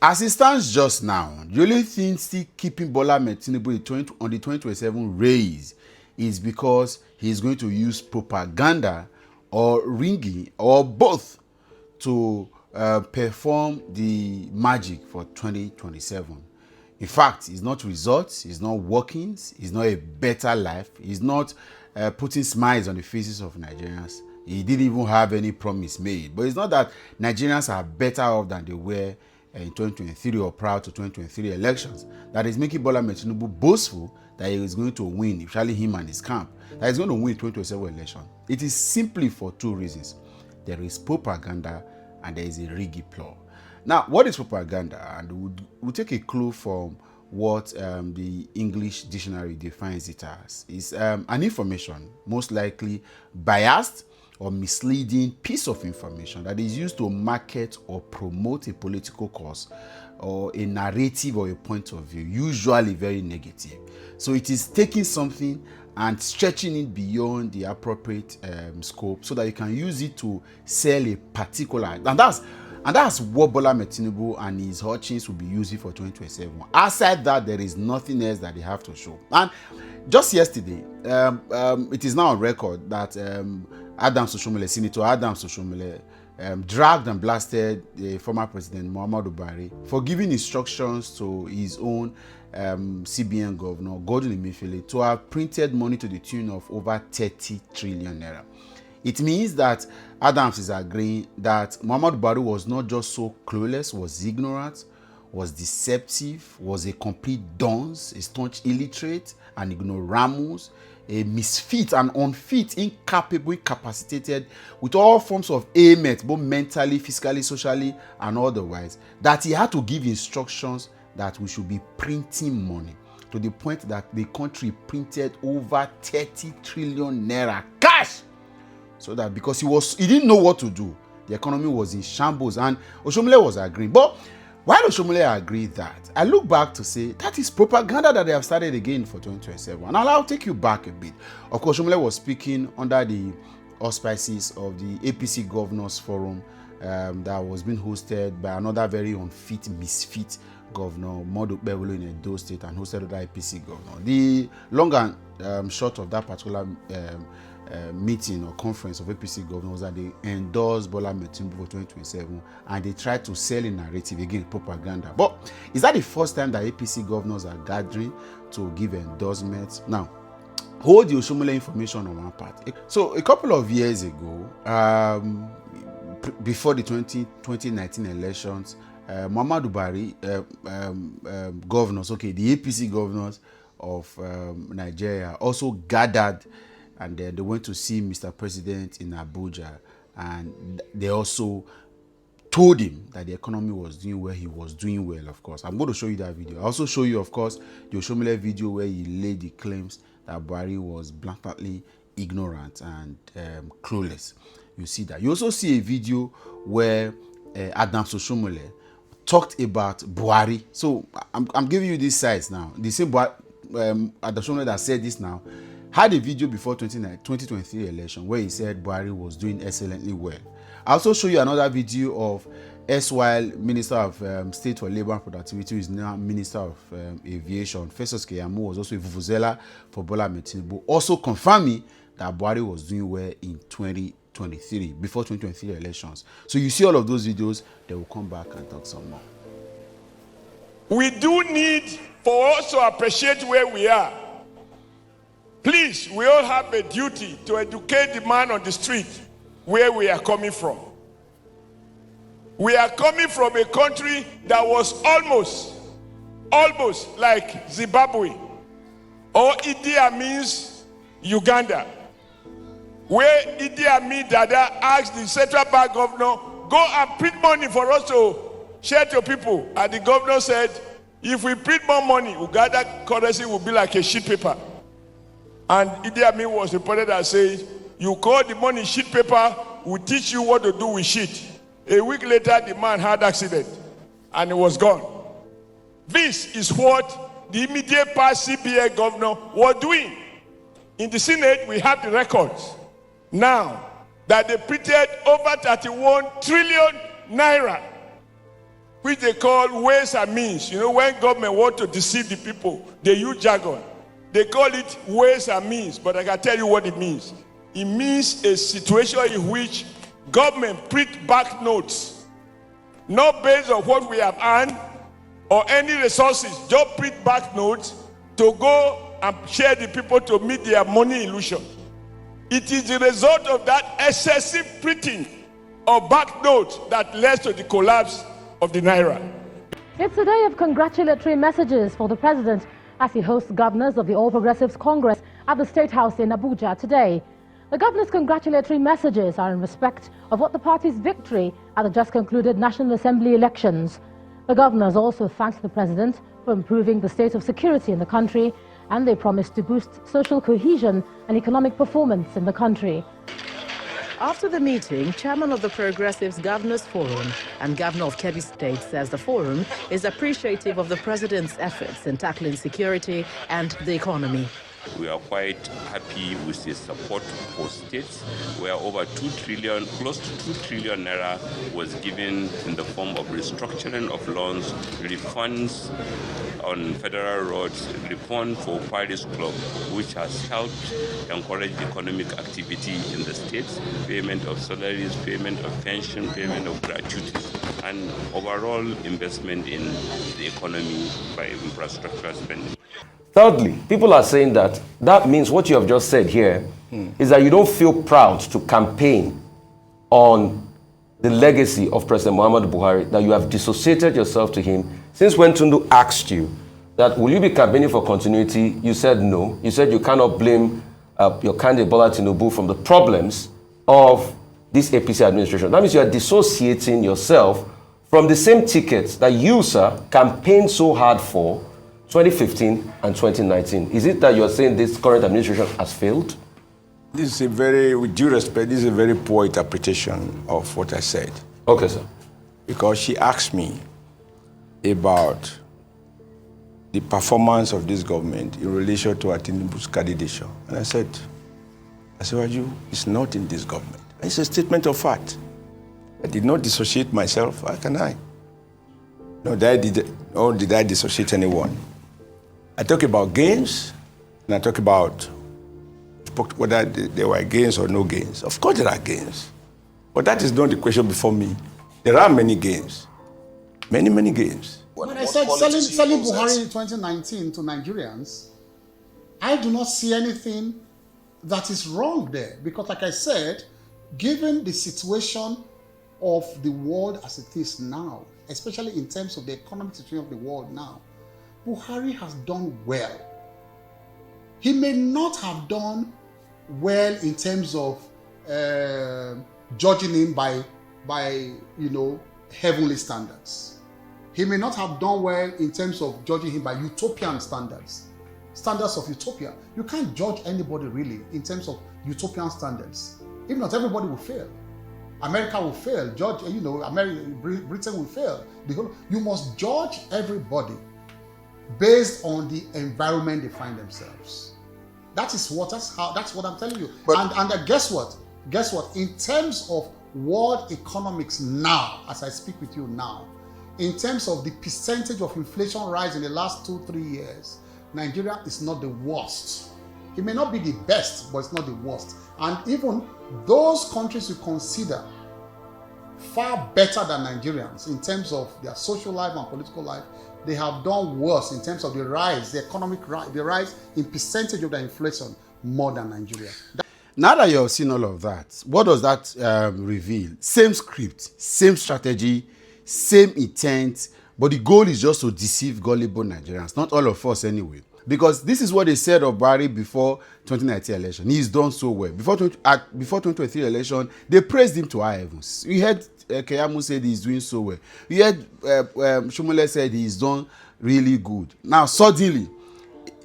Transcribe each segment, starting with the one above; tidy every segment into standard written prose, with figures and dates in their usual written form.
As it stands just now, the only thing still keeping Bola Ahmed Tinubu on the 2027 race is because he's going to use propaganda or ringing or both to perform the magic for 2027. In fact, it's not results, it's not workings, it's not a better life, it's not putting smiles on the faces of Nigerians. He didn't even have any promise made. But it's not that Nigerians are better off than they were in 2023 or prior to 2023 elections. That is making Bola Ahmed Tinubu boastful that he is going to win, especially him and his camp, that he's going to win 2027 election. It is simply for two reasons. There is propaganda and there is a rigged plot. Now, what is propaganda? And we'll take a clue from what the English dictionary defines it as. It's an information, most likely biased or misleading piece of information that is used to market or promote a political cause or a narrative or a point of view, usually very negative. So it is taking something and stretching it beyond the appropriate scope so that you can use it to sell a particular, and that's what Bola Ahmed Tinubu and his Hutchins will be using for 2027. Aside that, there is nothing else that they have to show. And just yesterday, it is now on record that Senator Adams Oshomole, dragged and blasted the former president Muhammadu Buhari for giving instructions to his own CBN governor, Godwin Emefiele, to have printed money to the tune of over 30 trillion naira. It means that Adams is agreeing that Muhammadu Buhari was not just so clueless, was ignorant, was deceptive, was a complete dunce, a staunch illiterate, an ignoramus, a misfit, an unfit, incapable, incapacitated, with all forms of ailments, both mentally, physically, socially, and otherwise, that he had to give instructions that we should be printing money to the point that the country printed over 30 trillion naira cash. So that because he didn't know what to do, the economy was in shambles, and Oshomole was agreeing. But while Oshomole agreed that, I look back to say that is propaganda that they have started again for 2027. And I'll take you back a bit. Of course, Oshomole was speaking under the auspices of the APC Governors Forum that was being hosted by another very unfit, misfit governor, Modu Bewolo in Edo State, and hosted other APC governor. The long and short of that particular meeting or conference of APC governors that they endorsed Bola Ahmed Tinubu for 2027, and they tried to sell a narrative, again, propaganda. But is that the first time that APC governors are gathering to give endorsements? Now, hold the Oshomole information on one part. So a couple of years ago, before the 2019 elections, Muhammadu Buhari governors, the APC governors of Nigeria also gathered, and they went to see Mr. President in Abuja, and they also told him that the economy was doing well. He was doing well, of course. I'm going to show you that video. I'll also show you, of course, the Oshomole video where he laid the claims that Buhari was blatantly ignorant and clueless. You see that. You also see a video where Adams Oshomole talked about Buhari. So I'm giving you these sides now. The same Adams Oshomole that said this now had a video before 2023 election where he said Buhari was doing excellently well. I'll also show you another video of erstwhile Minister of State for Labour and Productivity, who is now Minister of Aviation, Festus Keyamo, was also a vuvuzela for Bola Ahmed Tinubu, also confirming that Buhari was doing well in 2023, before 2023 elections. So you see all of those videos, they will come back and talk some more. We do need for us to appreciate where we are. Please, we all have a duty to educate the man on the street where we are coming from. We are coming from a country that was almost like Zimbabwe, or Idi Amin's Uganda, where Idi Amin Dada asked the central bank governor, go and print money for us to share to people. And the governor said, if we print more money, Uganda currency will be like a sheet paper. And Idi Amin was reported as saying, you call the money sheet paper, we'll teach you what to do with sheet. A week later, the man had accident and he was gone. This is what the immediate past CBN governor was doing. In the Senate, we have the records. Now that they printed over 31 trillion naira. which they call ways and means. You know, when government want to deceive the people, they use jargon. They call it ways and means, but I can tell you what it means. It means a situation in which government print back notes, not based on what we have earned or any resources, just print back notes to go and share the people to meet their money illusion. It is the result of that excessive printing of back notes that led to the collapse of the naira. It's a day of congratulatory messages for the president as he hosts governors of the All Progressives Congress at the State House in Abuja today. The governor's congratulatory messages are in respect of what the party's victory at the just concluded National Assembly elections. The governors also thanked the president for improving the state of security in the country, and they promised to boost social cohesion and economic performance in the country. After the meeting, Chairman of the Progressives Governors Forum and Governor of Kebbi State says the forum is appreciative of the president's efforts in tackling security and the economy. We are quite happy with the support for states, where over 2 trillion, close to 2 trillion naira was given in the form of restructuring of loans, refunds on federal roads, refund for Paris Club, which has helped encourage economic activity in the states, payment of salaries, payment of pension, payment of gratuities, and overall investment in the economy by infrastructure spending. Thirdly, people are saying that means what you have just said here is that you don't feel proud to campaign on the legacy of President Muhammadu Buhari, that you have dissociated yourself to him. Since when Tinubu asked you that will you be campaigning for continuity, you said no. You said you cannot blame your candidate Bola Tinubu from the problems of this APC administration. That means you are dissociating yourself from the same tickets that you, sir, campaigned so hard for 2015 and 2019. Is it that you're saying this current administration has failed? This is a very, with due respect, this is a very poor interpretation of what I said. Okay, sir. Because she asked me about the performance of this government in relation to Tinubu's candidature. And I said, it's not in this government. It's a statement of fact. I did not dissociate myself, how can I? Nor did I dissociate anyone. I talk about gains, and I talk about whether there were gains or no gains. Of course there are gains. But that is not the question before me. There are many gains. Many, many gains. When I said selling Buhari in 2019 to Nigerians, I do not see anything that is wrong there. Because like I said, given the situation of the world as it is now, especially in terms of the economic situation of the world now, Buhari has done well. He may not have done well in terms of judging him by heavenly standards. He may not have done well in terms of judging him by utopian standards of utopia. You can't judge anybody really in terms of utopian standards. If not, everybody will fail. America will fail. Britain will fail. You must judge everybody based on the environment they find themselves. That's what I'm telling you. And guess what? In terms of world economics now, as I speak with you now, in terms of the percentage of inflation rise in the last 2-3 years, Nigeria is not the worst. It may not be the best, but it's not the worst. And even those countries you consider far better than Nigerians in terms of their social life and political life, they have done worse in terms of the rise, the economic rise, the rise in percentage of the inflation more than Nigeria. Now that you have seen all of that, what does that reveal? Same script, same strategy, same intent, but the goal is just to deceive gullible Nigerians, not all of us anyway. Because this is what they said of Buhari before 2019 election. He's done so well. Before 2023 election, they praised him to high heavens. We heard Keyamu said he's doing so well. We heard Shumule said he's done really good. Now, suddenly,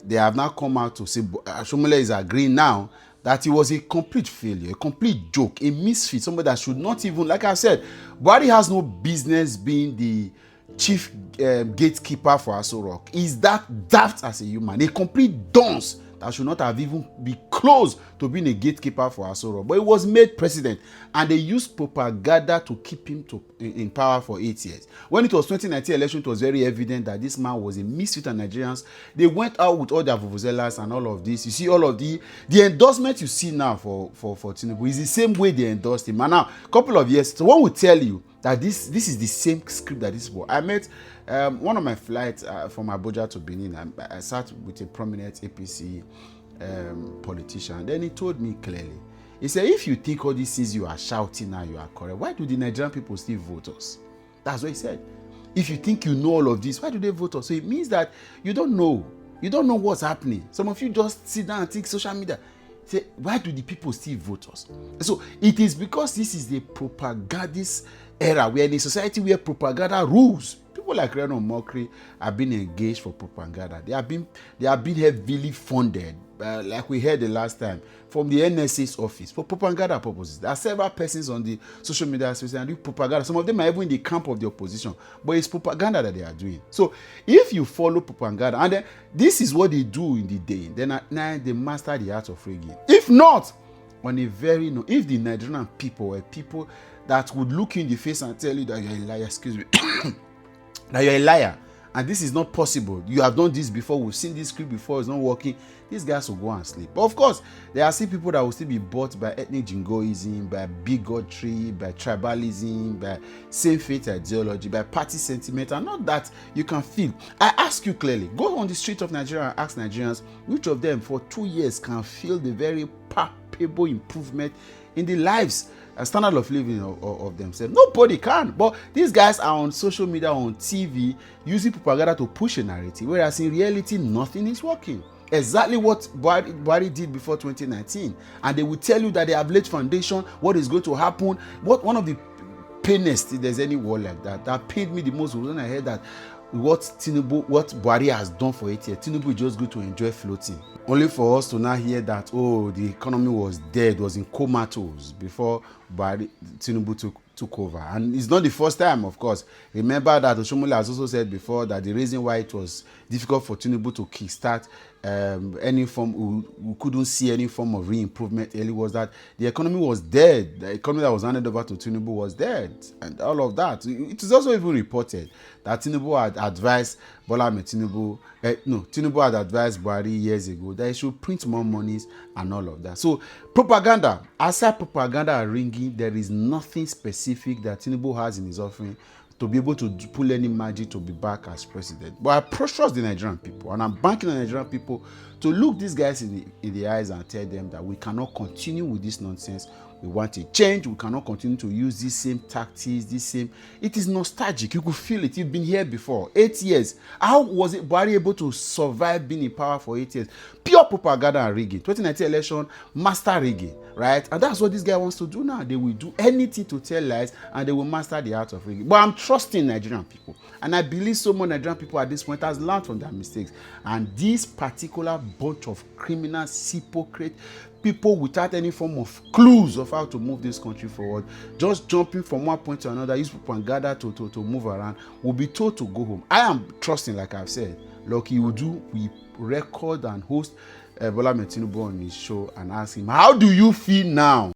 they have now come out to say Shumule is agreeing now that he was a complete failure, a complete joke, a misfit, somebody that should not even, like I said, Buhari has no business being the chief gatekeeper for Aso Rock. He's that daft as a human, a complete dunce that should not have even become close to being a gatekeeper for Asoro, but he was made president, and they used propaganda to keep him in power for 8 years. When it was 2019 election, it was very evident that this man was a misfit of Nigerians. They went out with all their vuvuzelas and all of this. You see all of the endorsement you see now for Tinubu is the same way they endorsed him. And now, a couple of years, so one will tell you that this is the same script that this was. I met one of my flights from Abuja to Benin. I sat with a prominent APC politician. Then he told me clearly, he said, if you think all these things you are shouting now you are correct, why do the Nigerian people still vote us? That's what he said. If you think you know all of this, why do they vote us? So it means that you don't know what's happening. Some of you just sit down and think social media. Say, why do the people still vote us? So it is because this is the propagandist era. We are in a society where propaganda rules. People like Reno Mokri have been engaged for propaganda. They have been heavily funded, like we heard the last time, from the NSA's office for propaganda purposes. There are several persons on the social media space and do propaganda. Some of them are even in the camp of the opposition, but it's propaganda that they are doing. So if you follow propaganda, and then this is what they do in the day, then at night they master the art of rigging. If not, if the Nigerian people were people that would look you in the face and tell you that you're a liar, excuse me, that you're a liar, and this is not possible, you have done this before, we've seen this script before, it's not working, these guys will go and sleep. But of course, there are still people that will still be bought by ethnic jingoism, by bigotry, by tribalism, by same-faith ideology, by party sentiment, and not that you can feel. I ask you clearly, go on the street of Nigeria and ask Nigerians, which of them for 2 years can feel the very palpable improvement in the lives and standard of living of themselves? Nobody can. But these guys are on social media, on TV, using propaganda to push a narrative, whereas in reality, nothing is working. Exactly what Buhari did before 2019. And they will tell you that they have laid foundation, what is going to happen. One of the painest, if there's any word like that pained me the most was when I heard that what Buhari has done for 8 years, Tinubu is just going to enjoy floating. Only for us to now hear that, the economy was dead, was in comatose before Tinubu took over. And it's not the first time, of course. Remember that Oshomole has also said before that the reason why it was difficult for Tinubu to kickstart any form, we couldn't see any form of re-improvement early, was that the economy was dead. The economy that was handed over to Tinubu was dead, and all of that. It is also even reported that Tinubu had advised Tinubu had advised Buhari years ago that he should print more monies and all of that. So propaganda, aside propaganda and ringing, there is nothing specific that Tinubu has in his offering to be able to pull any magic to be back as president. But I trust the Nigerian people, and I'm banking on the Nigerian people to look these guys in the eyes and tell them that we cannot continue with this nonsense. We want a change. We cannot continue to use these same tactics, it is nostalgic. You could feel it. You've been here before. 8 years. How was it Buhari able to survive being in power for 8 years? Pure propaganda and rigging. 2019 election, master rigging, right? And that's what this guy wants to do now. They will do anything to tell lies, and they will master the art of rigging. But I'm trusting Nigerian people, and I believe so many Nigerian people at this point has learned from their mistakes. And this particular bunch of criminals, hypocrites, people without any form of clues of how to move this country forward, just jumping from one point to another, use propaganda to move around, will be told to go home. I am trusting, like I've said, like he will do, we record and host Bola Tinubu on his show and ask him, how do you feel now?